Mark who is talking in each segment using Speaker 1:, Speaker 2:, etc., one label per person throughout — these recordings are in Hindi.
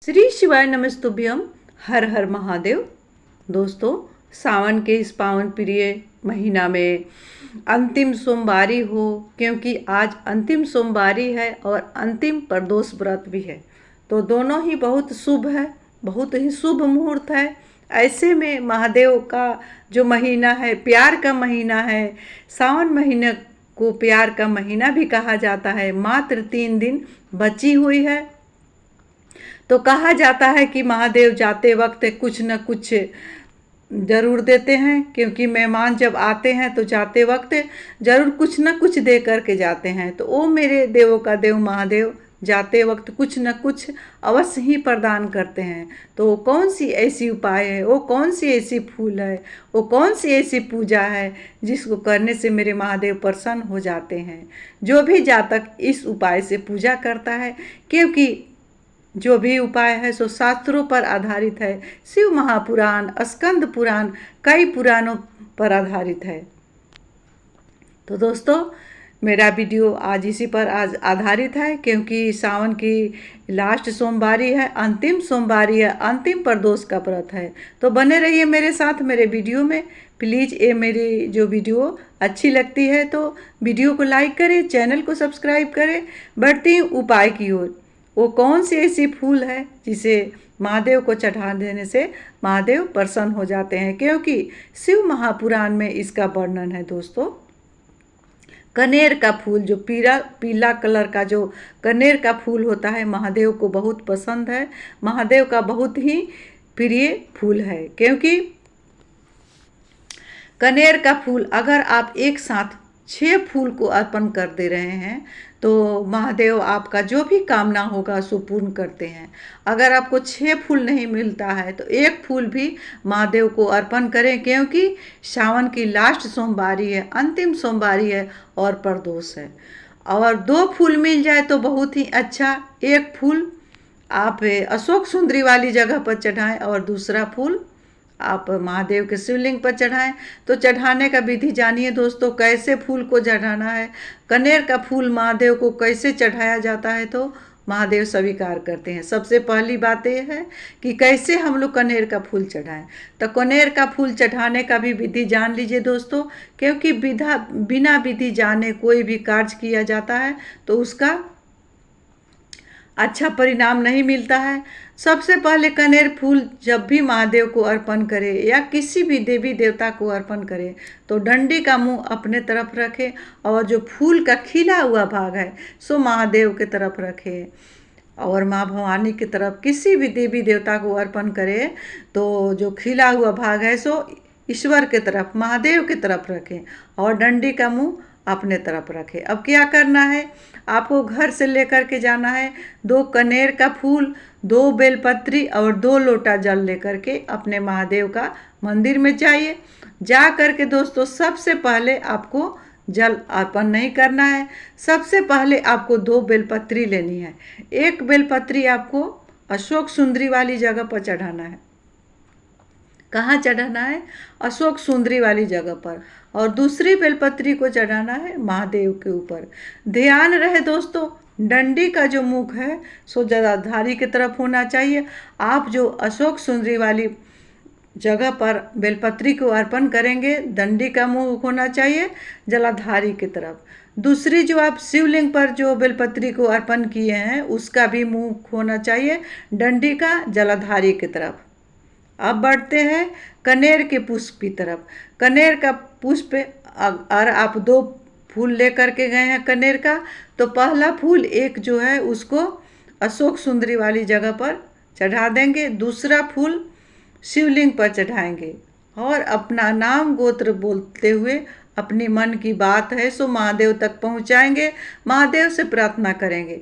Speaker 1: श्री शिवाय नमस्तुभ्यम। हर हर महादेव। दोस्तों, सावन के इस पावन प्रिय महीना में अंतिम सोमवारी हो, क्योंकि आज अंतिम सोमवारी है और अंतिम प्रदोष व्रत भी है, तो दोनों ही बहुत शुभ है, बहुत ही शुभ मुहूर्त है। ऐसे में महादेव का जो महीना है, प्यार का महीना है। सावन महीने को प्यार का महीना भी कहा जाता है। मात्र 3 दिन बची हुई है, तो कहा जाता है कि महादेव जाते वक्त कुछ न कुछ ज़रूर देते हैं, क्योंकि मेहमान जब आते हैं तो जाते वक्त ज़रूर कुछ न कुछ दे करके जाते हैं। तो वो मेरे देवों का देव महादेव जाते वक्त कुछ न कुछ अवश्य ही प्रदान करते हैं। तो वो कौन सी ऐसी उपाय है, वो कौन सी ऐसी फूल है, वो कौन सी ऐसी पूजा है जिसको करने से मेरे महादेव प्रसन्न हो जाते हैं। जो भी जातक इस उपाय से पूजा करता है, क्योंकि जो भी उपाय है सो शास्त्रों पर आधारित है। शिव महापुराण, स्कंद पुराण, कई पुराणों पर आधारित है। तो दोस्तों, मेरा वीडियो आज इसी पर आज आधारित है, क्योंकि सावन की लास्ट सोमवारी है, अंतिम सोमवारी है, अंतिम प्रदोष का व्रत है। तो बने रहिए मेरे साथ मेरे वीडियो में। प्लीज़ ये मेरी जो वीडियो अच्छी लगती है तो वीडियो को लाइक करें, चैनल को सब्सक्राइब करें। बढ़ती उपाय की ओर। वो कौन सी ऐसी फूल है जिसे महादेव को चढ़ा देने से महादेव प्रसन्न हो जाते हैं, क्योंकि शिव महापुराण में इसका वर्णन है। दोस्तों, कनेर का फूल, जो पीला कलर का जो कनेर का फूल होता है, महादेव को बहुत पसंद है। महादेव का बहुत ही प्रिय फूल है, क्योंकि कनेर का फूल अगर आप एक साथ 6 फूल को अर्पण कर दे रहे हैं तो महादेव आपका जो भी कामना होगा सो पूर्ण करते हैं। अगर आपको 6 फूल नहीं मिलता है तो 1 फूल भी महादेव को अर्पण करें, क्योंकि सावन की लास्ट सोमवारी है, अंतिम सोमवारी है और प्रदोष है। और 2 फूल मिल जाए तो बहुत ही अच्छा। 1 फूल आप अशोक सुंदरी वाली जगह पर चढ़ाएं और दूसरा फूल आप महादेव के शिवलिंग पर चढ़ाएं। तो चढ़ाने का विधि जानिए दोस्तों, कैसे फूल को चढ़ाना है। कनेर का फूल महादेव को कैसे चढ़ाया जाता है तो महादेव स्वीकार करते हैं। सबसे पहली बात यह है कि कैसे हम लोग कनेर का फूल चढ़ाएं। तो कनेर का फूल चढ़ाने का भी विधि जान लीजिए दोस्तों, क्योंकि बिना विधि जाने कोई भी कार्य किया जाता है तो उसका अच्छा परिणाम नहीं मिलता है। सबसे पहले कनेर फूल जब भी महादेव को अर्पण करें या किसी भी देवी देवता को अर्पण करें तो डंडी का मुंह अपने तरफ रखें और जो फूल का खिला हुआ भाग है सो महादेव के तरफ रखें। और माँ भवानी की तरफ किसी भी देवी देवता को अर्पण करें तो जो खिला हुआ भाग है सो ईश्वर के तरफ, महादेव की तरफ रखें और डंडी का मुंह अपने तरफ रखें। अब क्या करना है, आपको घर से लेकर के जाना है 2 कनेर का फूल, 2 बेलपत्री और 2 लोटा जल लेकर के अपने महादेव का मंदिर में जाइए। जा कर के दोस्तों, सबसे पहले आपको जल अर्पण नहीं करना है। सबसे पहले आपको 2 बेलपत्री लेनी है। 1 बेलपत्री आपको अशोक सुंदरी वाली जगह पर चढ़ाना है। कहाँ चढ़ाना है? अशोक सुंदरी वाली जगह पर। और दूसरी बेलपत्री को चढ़ाना है महादेव के ऊपर। ध्यान रहे दोस्तों, डंडी का जो मुख है सो जलाधारी की तरफ होना चाहिए। आप जो अशोक सुंदरी वाली जगह पर बेलपत्री को अर्पण करेंगे, डंडी का मुंह होना चाहिए जलाधारी की तरफ। दूसरी जो आप शिवलिंग पर जो बेलपत्री को अर्पण किए हैं उसका भी मुंह होना चाहिए डंडी का जलाधारी की तरफ। अब बढ़ते हैं कनेर के पुष्प की तरफ। कनेर का पुष्प और आप 2 फूल लेकर के गए हैं कनेर का, तो पहला फूल एक जो है उसको अशोक सुंदरी वाली जगह पर चढ़ा देंगे। दूसरा फूल शिवलिंग पर चढ़ाएंगे और अपना नाम गोत्र बोलते हुए अपनी मन की बात है सो महादेव तक पहुंचाएंगे, महादेव से प्रार्थना करेंगे।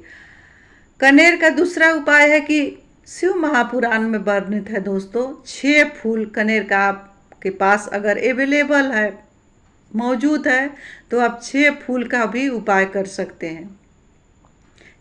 Speaker 1: कनेर का दूसरा उपाय है कि शिव महापुराण में वर्णित है दोस्तों, 6 फूल कनेर का आपके पास अगर अवेलेबल है, मौजूद है, तो आप 6 फूल का भी उपाय कर सकते हैं।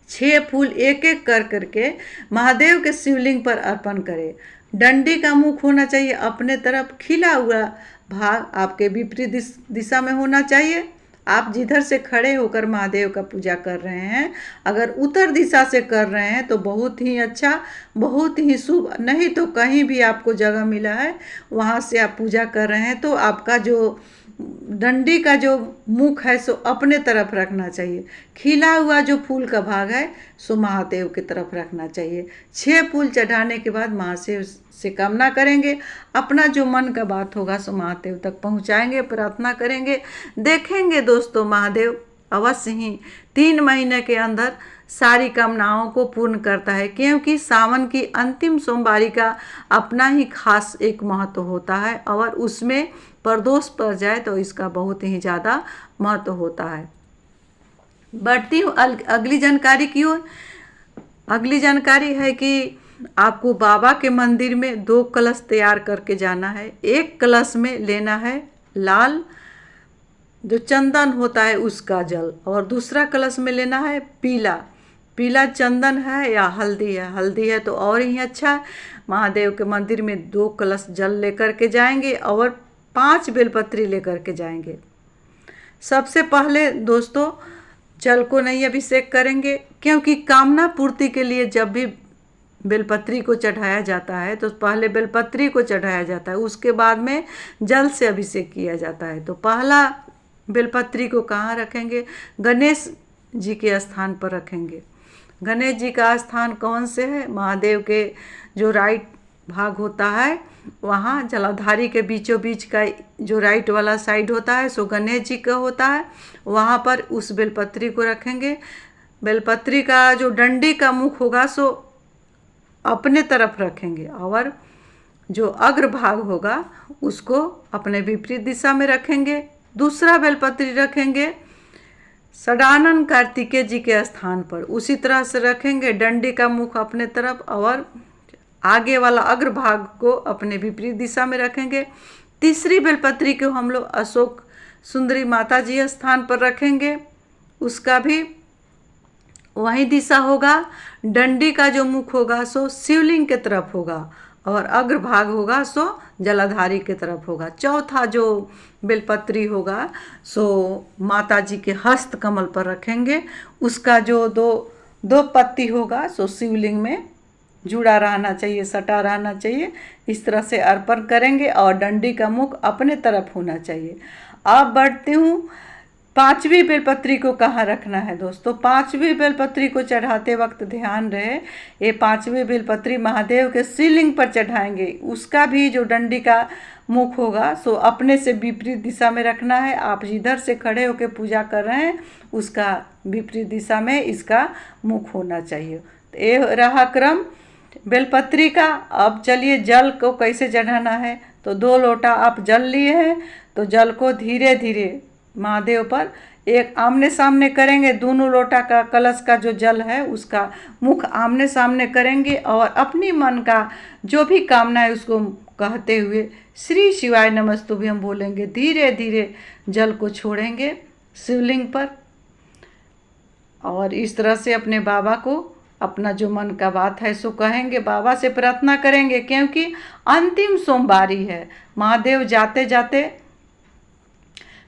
Speaker 1: 6 फूल एक एक कर करके महादेव के शिवलिंग पर अर्पण करें। डंडी का मुख होना चाहिए अपने तरफ, खिला हुआ भाग आपके विपरीत दिशा में होना चाहिए। आप जिधर से खड़े होकर महादेव का पूजा कर रहे हैं, अगर उत्तर दिशा से कर रहे हैं तो बहुत ही अच्छा, बहुत ही शुभ। नहीं तो कहीं भी आपको जगह मिला है वहाँ से आप पूजा कर रहे हैं तो आपका जो डंडी का जो मुख है सो अपने तरफ रखना चाहिए। खिला हुआ जो फूल का भाग है सो महादेव की तरफ रखना चाहिए। 6 फूल चढ़ाने के बाद महादेव से कामना करेंगे, अपना जो मन का बात होगा सो महादेव तक पहुंचाएंगे, प्रार्थना करेंगे। देखेंगे दोस्तों, महादेव अवश्य ही 3 महीने के अंदर सारी कामनाओं को पूर्ण करता है, क्योंकि सावन की अंतिम सोमवारी का अपना ही खास एक महत्व होता है और उसमें प्रदोष पड़ जाए तो इसका बहुत ही ज़्यादा महत्व होता है। बढ़ती हूँ अगली जानकारी की ओर। अगली जानकारी है कि आपको बाबा के मंदिर में 2 कलश तैयार करके जाना है। एक कलश में लेना है लाल जो चंदन होता है उसका जल, और दूसरा कलश में लेना है पीला। पीला चंदन है या हल्दी है, हल्दी है तो और ही अच्छा। महादेव के मंदिर में 2 कलश जल लेकर के जाएंगे और 5 बेलपत्री लेकर के जाएंगे। सबसे पहले दोस्तों जल को नहीं अभिषेक करेंगे, क्योंकि कामना पूर्ति के लिए जब भी बेलपत्री को चढ़ाया जाता है तो पहले बेलपत्री को चढ़ाया जाता है, उसके बाद में जल से अभिषेक किया जाता है। तो पहला बेलपत्री को कहाँ रखेंगे? गणेश जी के स्थान पर रखेंगे। गणेश जी का स्थान कौन से है? महादेव के जो राइट भाग होता है वहाँ जलाधारी के बीचों बीच का जो राइट वाला साइड होता है सो गणेश जी का होता है, वहाँ पर उस बेलपत्री को रखेंगे। बेलपत्री का जो डंडी का मुख होगा सो अपने तरफ रखेंगे और जो अग्रभाग होगा उसको अपने विपरीत दिशा में रखेंगे। दूसरा बेलपत्री रखेंगे षडानन कार्तिकेय जी के स्थान पर, उसी तरह से रखेंगे। डंडी का मुख अपने तरफ और आगे वाला अग्रभाग को अपने विपरीत दिशा में रखेंगे। तीसरी बेलपत्री को हम लोग अशोक सुंदरी माता जी स्थान पर रखेंगे, उसका भी वही दिशा होगा। डंडी का जो मुख होगा सो शिवलिंग के तरफ होगा और अग्रभाग होगा सो जलाधारी के तरफ होगा। चौथा जो बेलपत्री होगा सो माता जी के हस्त कमल पर रखेंगे, उसका जो दो पत्ती होगा सो शिवलिंग में जुड़ा रहना चाहिए, सटा रहना चाहिए। इस तरह से अर्पण करेंगे और डंडी का मुख अपने तरफ होना चाहिए। अब बढ़ती हूँ 5वीं बेलपत्री को कहाँ रखना है दोस्तों। 5वीं बेलपत्री को चढ़ाते वक्त ध्यान रहे, ये 5वीं बेलपत्री महादेव के शिवलिंग पर चढ़ाएंगे। उसका भी जो डंडी का मुख होगा सो अपने से विपरीत दिशा में रखना है। आप जिधर से खड़े होकर पूजा कर रहे हैं उसका विपरीत दिशा में इसका मुख होना चाहिए। तो ये रहा क्रम बेलपत्री का। अब चलिए जल को कैसे चढ़ाना है। तो 2 लोटा आप जल लिए हैं तो जल को धीरे धीरे महादेव पर एक आमने सामने करेंगे। दोनों लोटा का कलश का जो जल है उसका मुख आमने सामने करेंगे और अपनी मन का जो भी कामना है उसको कहते हुए श्री शिवाय नमस्तुभ्यम बोलेंगे। धीरे धीरे जल को छोड़ेंगे शिवलिंग पर और इस तरह से अपने बाबा को अपना जो मन का बात है सो कहेंगे, बाबा से प्रार्थना करेंगे, क्योंकि अंतिम सोमवारी है। महादेव जाते जाते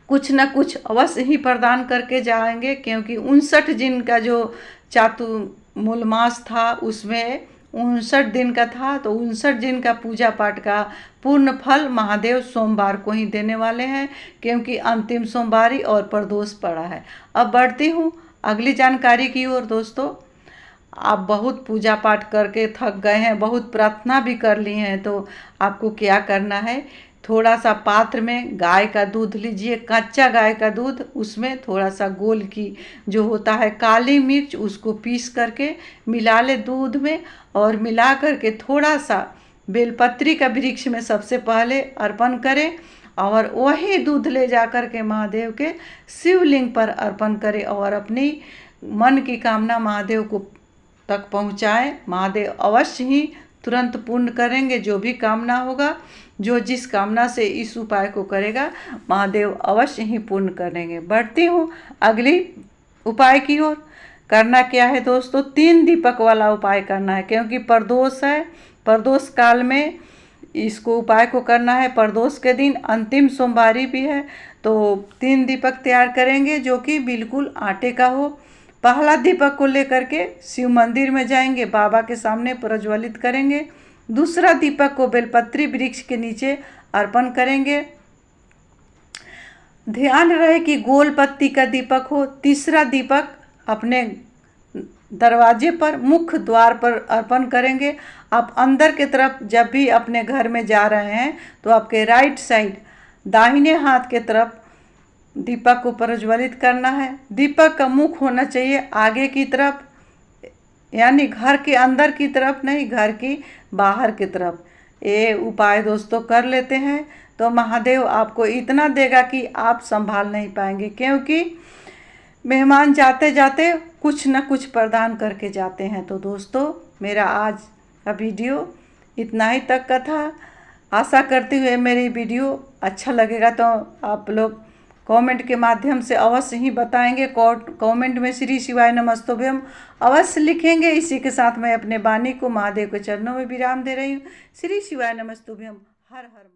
Speaker 1: कुछ न कुछ अवश्य ही प्रदान करके जाएंगे, क्योंकि 59 दिन का जो चातुर्मास मास था उसमें 59 दिन का था। तो 59 दिन का पूजा पाठ का पूर्ण फल महादेव सोमवार को ही देने वाले हैं, क्योंकि अंतिम सोमवारी और प्रदोष पड़ा है। अब बढ़ती हूँ अगली जानकारी की ओर। दोस्तों आप बहुत पूजा पाठ करके थक गए हैं, बहुत प्रार्थना भी कर ली हैं, तो आपको क्या करना है, थोड़ा सा पात्र में गाय का दूध लीजिए, कच्चा गाय का दूध, उसमें थोड़ा सा गोल की जो होता है काली मिर्च उसको पीस करके मिला ले दूध में और मिला करके थोड़ा सा बेलपत्री का वृक्ष में सबसे पहले अर्पण करें और वही दूध ले जा कर के महादेव के शिवलिंग पर अर्पण करें और अपनी मन की कामना महादेव को तक पहुँचाएँ। महादेव अवश्य ही तुरंत पूर्ण करेंगे जो भी कामना होगा। जो जिस कामना से इस उपाय को करेगा महादेव अवश्य ही पूर्ण करेंगे। बढ़ती हूँ अगली उपाय की ओर। करना क्या है दोस्तों, 3 दीपक वाला उपाय करना है, क्योंकि प्रदोष है। प्रदोष काल में इसको उपाय को करना है प्रदोष के दिन, अंतिम सोमवारी भी है। तो 3 दीपक तैयार करेंगे जो कि बिल्कुल आटे का हो। पहला दीपक को लेकर के शिव मंदिर में जाएंगे, बाबा के सामने प्रज्वलित करेंगे। दूसरा दीपक को बेलपत्री वृक्ष के नीचे अर्पण करेंगे। ध्यान रहे कि गोल पत्ती का दीपक हो। तीसरा दीपक अपने दरवाजे पर, मुख्य द्वार पर अर्पण करेंगे। आप अंदर की तरफ जब भी अपने घर में जा रहे हैं तो आपके राइट साइड दाहिने हाथ के तरफ दीपक को प्रज्वलित करना है। दीपक का मुख होना चाहिए आगे की तरफ, यानी घर के अंदर की तरफ नहीं, घर की बाहर की तरफ। ये उपाय दोस्तों कर लेते हैं तो महादेव आपको इतना देगा कि आप संभाल नहीं पाएंगे, क्योंकि मेहमान जाते जाते कुछ न कुछ प्रदान करके जाते हैं। तो दोस्तों मेरा आज का वीडियो इतना ही तक का था। आशा करती हुए मेरी वीडियो अच्छा लगेगा तो आप लोग कमेंट के माध्यम से अवश्य ही बताएंगे। कमेंट में श्री शिवाय नमस्तुभ्यम अवश्य लिखेंगे। इसी के साथ मैं अपने वाणी को महादेव के चरणों में विराम दे रही हूँ। श्री शिवाय नमस्तुभ्यम। हर हर